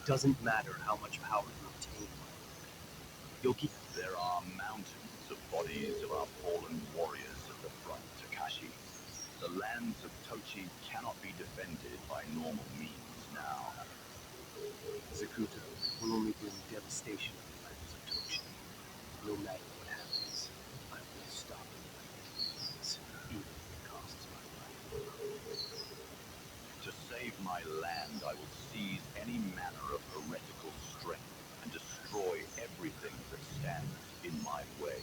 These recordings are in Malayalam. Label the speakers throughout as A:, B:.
A: doesn't matter how much power you obtain. You'll keep.
B: There are mountains of bodies of our fallen warriors at the front, Takashi. The lands of Tochi cannot be defended by normal means now.
A: Zakuta will only bring devastation on the lands of Tochi. No matter what happens, I will stop it, even if it costs my life.
B: To save my land, I will seize any manner of heretical strength and destroy everything that stands in my way.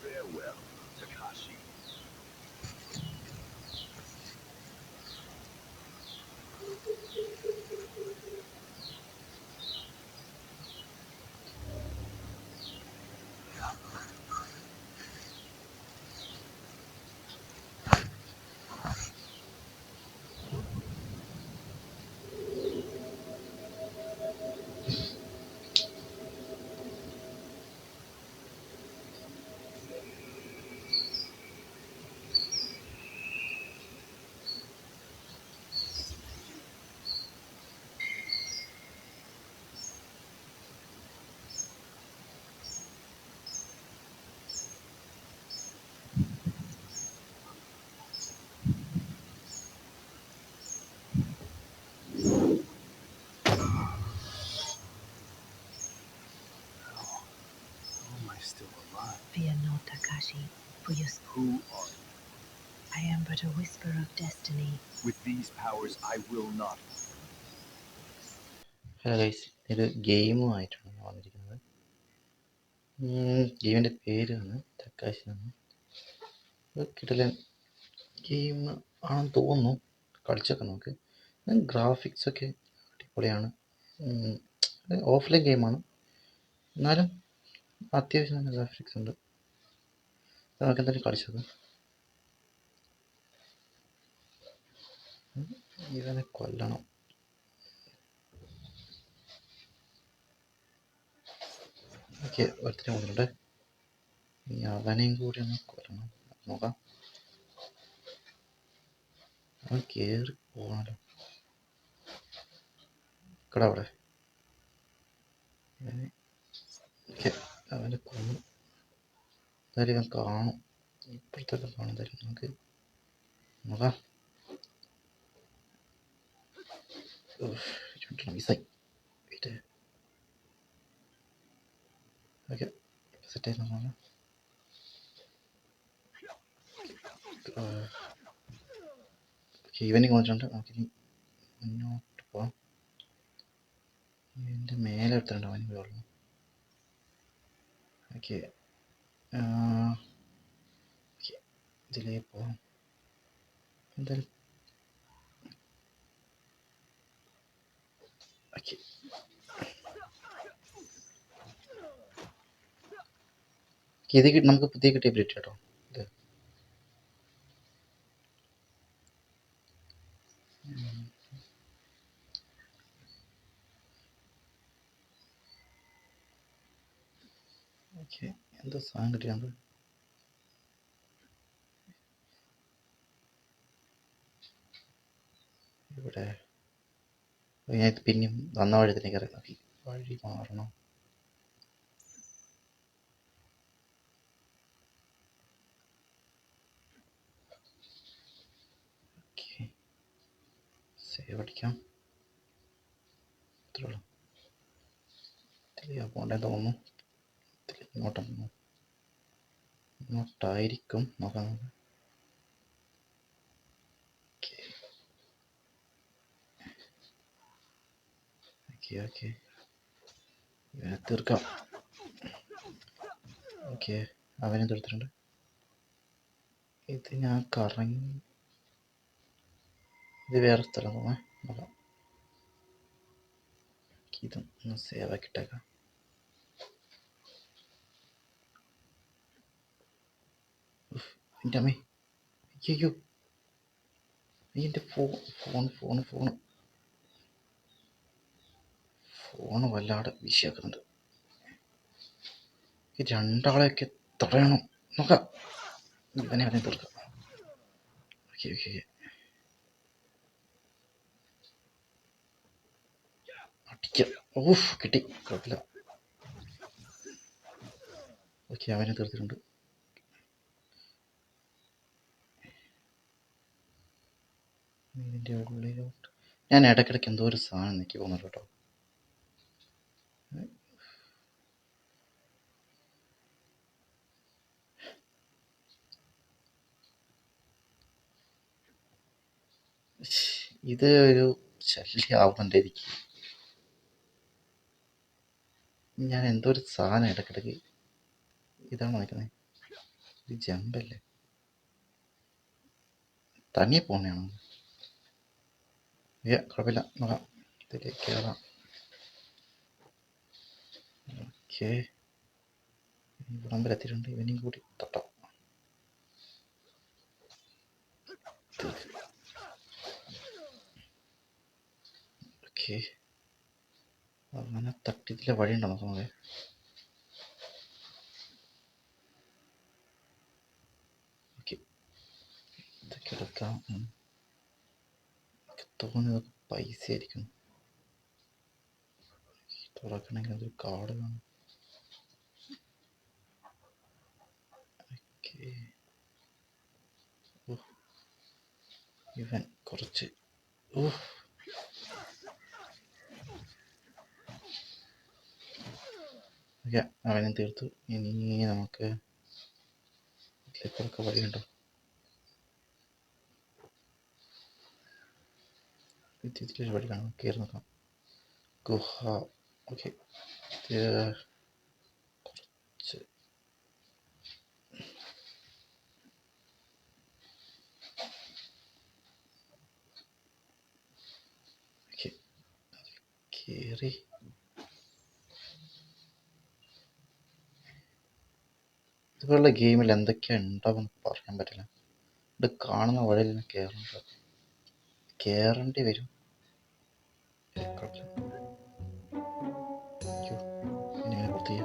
B: Farewell, Takashi.
C: Fear not, Takashi, for your...
A: Who are you?
C: I am but a whisper of destiny.
A: With these powers, I will not.
D: Hello guys, ഇത് ഗെയിമുമായിട്ടാണ് ഞാൻ വന്നിരിക്കുന്നത്. ഗെയിമിൻ്റെ പേരാണ് തക്കാശി എന്നാണ്. കിടിലൻ ഗെയിം ആണെന്ന് തോന്നുന്നു. കളിച്ചൊക്കെ നമുക്ക്. ഗ്രാഫിക്സൊക്കെ അടിപൊളിയാണ്. ഓഫ്ലൈൻ ഗെയിമാണ്, എന്നാലും അത്യാവശ്യം നല്ല ഗ്രാഫിക്സ് ഉണ്ട്. നമുക്ക് എന്തായാലും കളിച്ചത്. ഇവനെ കൊല്ലണം. ഓക്കെ, ഒരുത്തരം കൊണ്ടുണ്ട്. ഇനി അവനെയും കൂടി ഒന്ന് കൊല്ലണം. നോക്കാം. അവൻ കയറി പോകണല്ലോ. കട അവിടെ. ഓക്കെ, അവനെ കൊന്നു. എന്തായാലും ഇവൻ കാണും. ഇപ്പോഴത്തൊക്കെ കാണും. എന്തായാലും നമുക്ക് നോക്കാം. മിസ്സായി. വെയിറ്റ്. ഓക്കെ, സെറ്റ് ആയി നോക്കാം. ഈവനിങ് വന്നിട്ടുണ്ട്. നമുക്കിനി മുന്നോട്ട് പോവാം. എൻ്റെ മേലെ എടുത്തിട്ടുണ്ട് അവന് വെള്ളം. ഓക്കെ, ഇതിലേ പോവാം. എന്തായാലും ഓക്കെ, ഇത് നമുക്ക് പുതിയ കിട്ടിയ എബിലിറ്റി കേട്ടോ. ഇത് ഓക്കെ, എന്തോ സാധനം കിട്ടിയാണ്. ഇവിടെ ഞാൻ പിന്നെയും വന്ന വഴി തന്നെ കയറി നോക്കി. വഴി മാറണം. ഓക്കെ, സേവ് അടിക്കാം. ഇത്രയുള്ളൂ. ഇതിൽ പോകണ്ടേ തോന്നുന്നു. ഇതിൽ ഇങ്ങോട്ടായിരിക്കും. നോക്കാം. ഓക്കെ, ഇവനെ തീർക്കാം. ഓക്കെ, അവനെ തീർത്തിട്ടുണ്ട്. ഇത് ഞാൻ കറങ്ങി, ഇത് വേറെ സ്ഥലം തോന്നേ. നോക്കാം. ഇതും ഒന്ന് സേവ് ആക്കിയിട്ടേക്കാം. എൻ്റെ അമ്മേ, അയ്യോ, എൻ്റെ ഫോണ് വല്ലാതെ വിഷയാക്കുന്നുണ്ട്. ഈ രണ്ടാളെയൊക്കെ തടയണം. നോക്കാം, ഇവനെ തീർക്കാം. ഓക്കെ, അടിക്കാം. ഓഫ്, കിട്ടി, കുഴപ്പമില്ല. ഓക്കെ, അവനെ തീർത്തിട്ടുണ്ട്. ഇതിൻ്റെ ഉള്ളിലോട്ട് ഞാൻ ഇടയ്ക്കിടയ്ക്ക് എന്തോ ഒരു സാധനം നീക്കി പോകുന്നുള്ളൂ കേട്ടോ. ഇത് ഒരു ശല്യമാവുന്നുണ്ട് എനിക്ക്. ഞാൻ എന്തോ ഒരു സാധനം ഇടയ്ക്കിടയ്ക്ക്. ഇതാണോ നിൽക്കുന്നത്? ഇത് ജമ്പല്ലേ? തനിയെ പോകണയാണോ? കുഴപ്പമില്ല, നോക്കാം. ഇതിലേക്ക് കയറാം. ഓക്കെ, ഇവിടം വരെ എത്തിയിട്ടുണ്ട്. ഇവനെയും കൂടി തട്ടാം. ഓക്കെ, അങ്ങനെ തട്ടിയതിലെ വഴിയുണ്ടോ നോക്കാം. ഓക്കെ, ഇതൊക്കെ എടുക്കാം. തോന്നിയതൊക്കെ പൈസ ആയിരിക്കും. തുറക്കണമെങ്കിൽ അതൊരു കാർഡ് കാണും. ഓക്കെ, ഇവൻ കുറച്ച് ഓക്കെ, അവനെ തീർത്തു. ഇനി നമുക്ക് ഇതിലേക്കൊക്കെ വഴിയുണ്ടോ? ഇതിലൊരു വഴി കാണാം, കയറി നോക്കാം. ഗുഹ. ഓക്കെ, കുറച്ച് കയറി. ഇതുപോലുള്ള ഗെയിമിൽ എന്തൊക്കെയാണ് ഉണ്ടാവുമെന്ന് പറയാൻ പറ്റില്ല. ഇത് കാണുന്ന വഴിയിൽ നിന്ന് കയറേണ്ടി വരും. ഇങ്ങനെ പുതിയ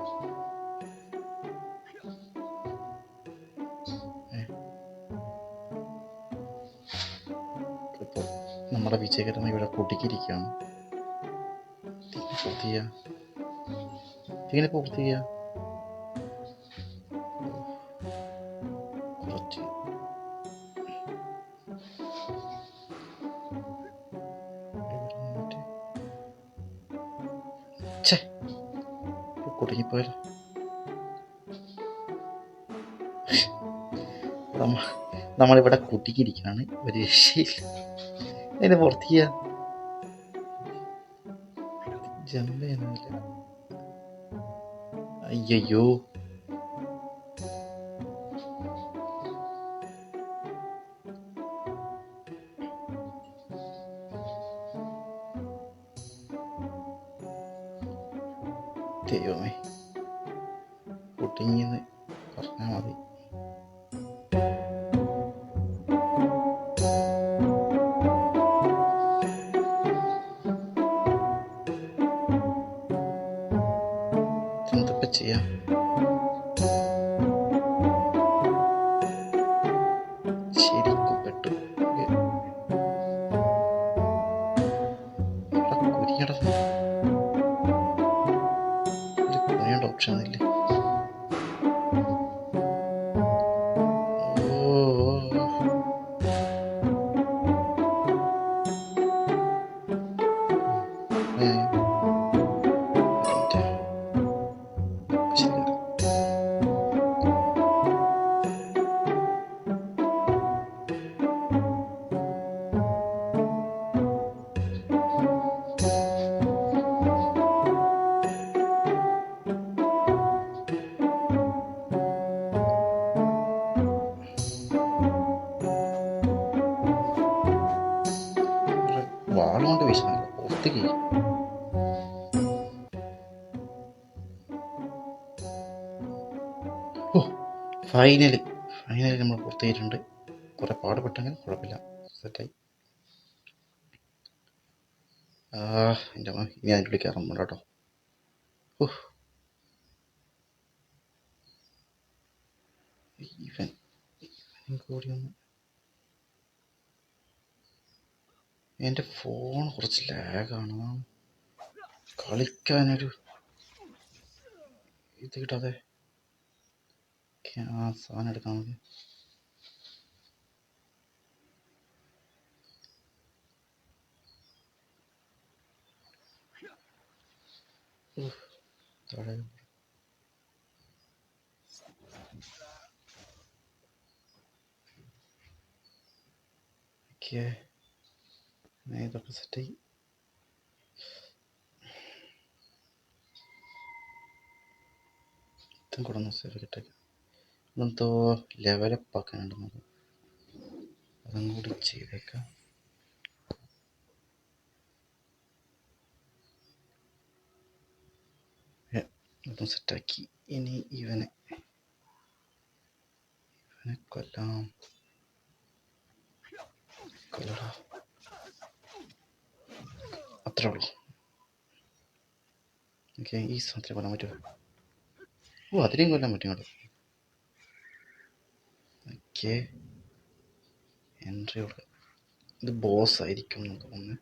D: ഇപ്പോൾ നമ്മുടെ വിജയകരമായി ഇവിടെ കുടുക്കിയിരിക്കുകയാണ്. ഇങ്ങനെ പൂർത്തിയ കുറച്ച് കുടുങ്ങിപ്പോയാലോ. നമ്മളിവിടെ കുടുക്കിയിരിക്കുകയാണ്. ഒരു രക്ഷയില്ല. അതിന് പുറത്തിയ ജമ്പ് ചെയ്യുന്നില്ല. അയ്യോ, ദൈവമേ, കുടുങ്ങിയെന്ന് പറഞ്ഞാൽ മതി. എന്തൊക്കെ ചെയ്യാം? നിർത്തിക്ക്. ഓ ഫൈനലി നമ്മൾ പൂർത്തിയായിട്ടുണ്ട്. കുറെ പാടുപെട്ടെങ്കിൽ കുഴപ്പമില്ല, സെറ്റായി. എൻ്റെ ഇനി അതിൻ്റെ ഉള്ളിൽ കയറാൻ പോകണ്ട കേട്ടോ. ഇവൻ കൂടി ഒന്ന്, എൻ്റെ ഫോൺ കുറച്ച് ലാഗാണ്, കളിക്കാനൊരു ഇത് കിട്ടാതെ. ആ സാധനം എടുക്കാൻ മതി. താഴെ ഇതൊക്കെ സെറ്റായി. ഇതും കൂടെ ഒന്ന് സേവ് കിട്ടേക്കാം. എന്തോ ലെവലപ്പ് ആക്കാനുണ്ട്, അതും കൂടി ചെയ്തേക്കാം. അതും സെറ്റാക്കി. ഇനി ഇവനെ കൊല്ലടാ. അത്രേ ഉള്ളൂ. ഓക്കെ, ഈ സാധനത്തിൽ കൊല്ലാൻ പറ്റുമോ? ഓ, അതിനെയും കൊല്ലാൻ പറ്റും കേട്ടോ. ഓക്കെ, എൻട്രി കൊടുക്കാം. ഇത് ബോസ് ആയിരിക്കും എന്ന് തോന്നുന്നു.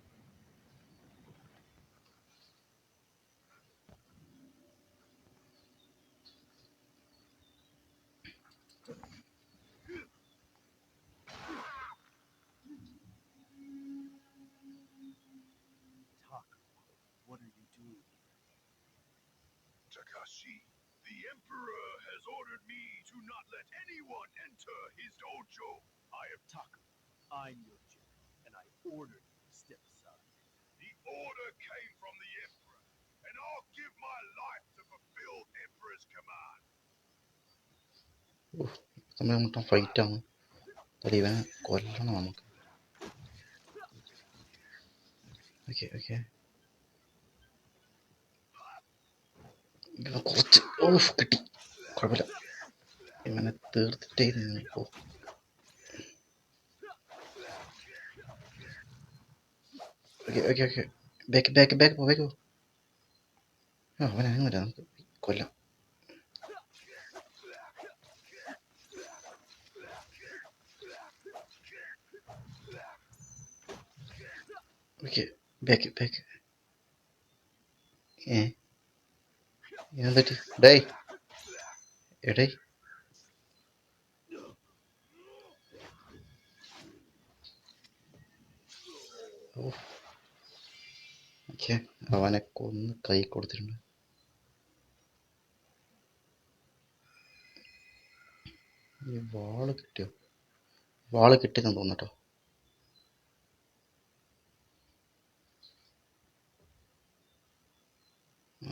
A: What are you doing?
B: Takashi, the Emperor has ordered me to not let anyone enter his dojo. I am
A: Taka, I'm your general, and I ordered you to step aside.
B: The order came from the Emperor, and I'll give my life to fulfill Emperor's command.
D: മൊത്തം ഫൈറ്റാണ്. ഇവനെ കൊല്ലണം നമുക്ക്. ഓക്കെ ഓക്കെ, കുറച്ച് കിട്ടി, കുഴപ്പമില്ല. ഇവനെ തീർത്തിട്ടേ പോ. ഓക്കെ ഓക്കെ ഓക്കെ, ബാക്ക് പോ. അവനെ അങ്ങനെ നമുക്ക് കൊല്ലാം. Okay, back. ഇതെന്താ ഡേ എടേ? ഓക്കെ, അവനെ കൊന്ന് കൈ കൊടുത്തിട്ടുണ്ട്. ഈ വാള് കിട്ടിയോ? വാള് കിട്ടിയെന്ന് തോന്നട്ടോ.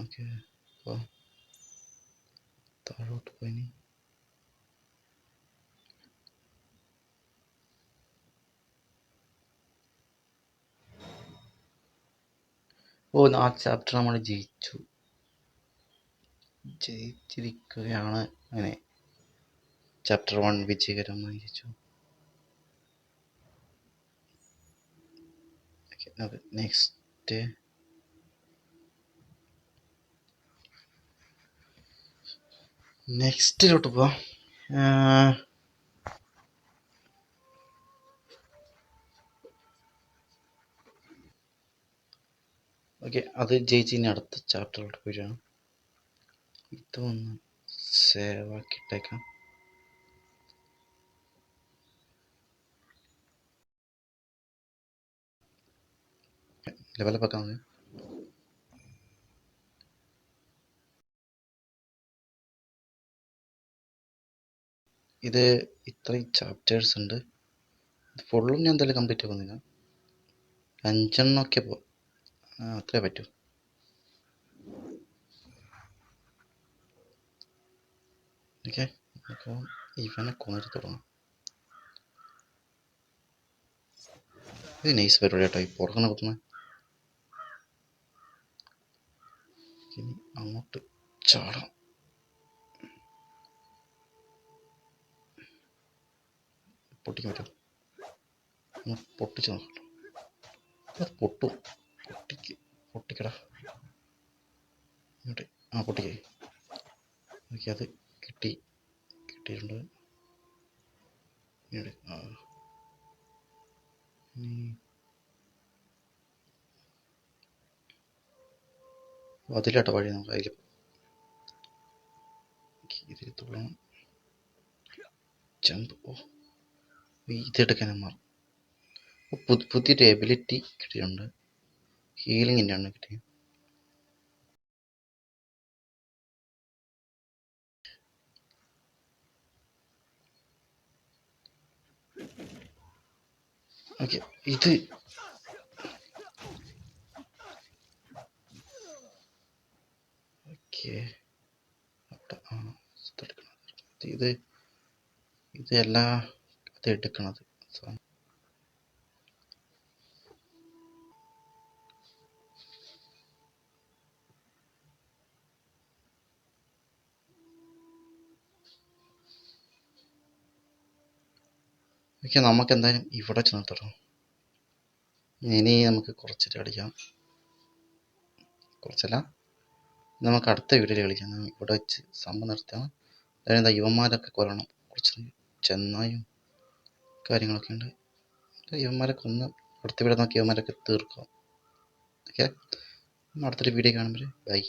D: ഓക്കെ, താഴോട്ട് പോയി. ഓ, ആ ചാപ്റ്റർ നമ്മൾ ജയിച്ചിരിക്കുകയാണ്. അങ്ങനെ ചാപ്റ്റർ 1 വിജയകരമായി ജയിച്ചു. നെക്സ്റ്റിലോട്ട് പോവാം. ഓക്കെ, അത് ജയിച്ച് ഇനി അടുത്ത ചാപ്റ്ററിലോട്ട് പോയിട്ടാണ്. ഇതൊന്ന് സേവ് ആക്കിയിട്ടേക്കാം. ലെവലപ്പ് ആക്കാൻ മതി. ഇത് ഇത്രയും ചാപ്റ്റേഴ്സ് ഉണ്ട്. ഫുള്ളും ഞാൻ എന്തായാലും കംപ്ലീറ്റ് ആക്കുന്നില്ല. 5 അത്രേ പറ്റൂ. ഓക്കെ, അപ്പോൾ ഇവനെ കൊന്നിട്ട് തുടങ്ങാം. ഇത് നൈസ് പരിപാടി കേട്ടോ, ഈ പുറകെ കുത്തുന്നത്. നമുക്കിനി അങ്ങോട്ട് ചാടാം. പൊട്ടിക്കാൻ പറ്റുമോ? ഒന്ന് പൊട്ടിച്ച് നോക്കട്ടെ. അത് പൊട്ടും. പൊട്ടിക്കടാ ഇങ്ങോട്ട്. ആ പൊട്ടിക്കേ. ഓക്കെ, അത് കിട്ടിയിട്ടുണ്ട്. ഇങ്ങോട്ട്. ആ അതിലാട്ടോ വഴി. നമുക്ക് അതിൽ ഇതിൽ തുള്ളണം. ജമ്പ്. ഓ, ഇതെടുക്കാൻ മാറും. പുതിയൊരു എബിലിറ്റി കിട്ടിയിട്ടുണ്ട്. ഹീലിങ്ങിൻ്റെ ആണ് കിട്ടിയത്. ഓക്കെ, ഇത് ഓക്കെ ഇതല്ല അത് എടുക്കണത്. ഓക്കെ, നമുക്ക് എന്തായാലും ഇവിടെ ചെന്നിട്ടോ. ഇനി നമുക്ക് കുറച്ചിട്ട് കളിക്കാം. കുറച്ചല്ല, നമുക്ക് അടുത്ത വീഡിയോയിൽ കളിക്കാം. ഇവിടെ വെച്ച് സംഭവം നിർത്താം. അതായത് എന്താ, യുവന്മാരൊക്കെ കൊല്ലണം. കുറച്ച് ചെന്നായും കാര്യങ്ങളൊക്കെ ഉണ്ട്. യുവന്മാരൊക്കെ ഒന്ന് അടുത്ത വീഡിയോ നോക്കി യുവന്മാരൊക്കെ തീർക്കാം. ഓക്കെ, അടുത്തൊരു വീഡിയോ കാണുമ്പോൾ ബൈ.